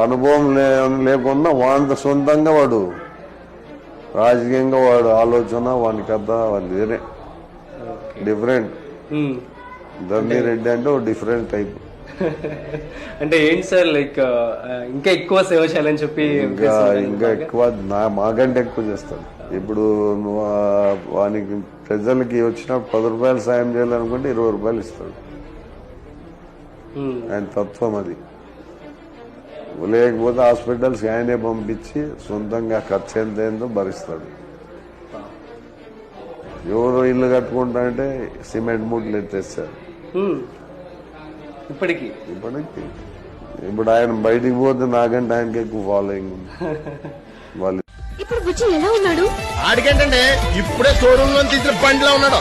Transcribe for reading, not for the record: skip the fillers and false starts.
అనుభవం లేకుండా వాడి సొంతంగా వాడు రాజకీయంగా వాడు ఆలోచన వాని కథ వాడి వేరే డిఫరెంట్. ధర్ని రెడ్డి అంటే ఒక డిఫరెంట్ టైప్. అంటే ఏంటి సార్ లైక్ ఇంకా ఎక్కువ సేవ చేయాలని చెప్పి ఇంకా ఎక్కువ మాకంటే ఎక్కువ చేస్తాడు. ఇప్పుడు వానికి ప్రజలకి వచ్చినప్పుడు 10 రూపాయలు సాయం చేయాలనుకుంటే 20 రూపాయలు ఇస్తాడు. ఆయన తత్వం అది. లేకపోతే హాస్పిటల్స్ ఆయనే పంపించి సొంతంగా ఖర్చు ఎంత ఏందో భరిస్తాడు. ఎవరు ఇల్లు కట్టుకుంటా అంటే సిమెంట్ మూటలు ఎత్తేస్తారు ఇప్పటికి. ఇప్పుడు ఆయన బయటికి పోతే నాకంటే ఆయనకి ఎక్కువ ఫాలోయింగ్ ఉంది. వాళ్ళు ఇప్పుడు బుజ్జి ఎలా ఉన్నాడు? ఆడికేంటంటే ఇప్పుడే షోరూమ్ లో తీసిన బండిలో ఉన్నాడు.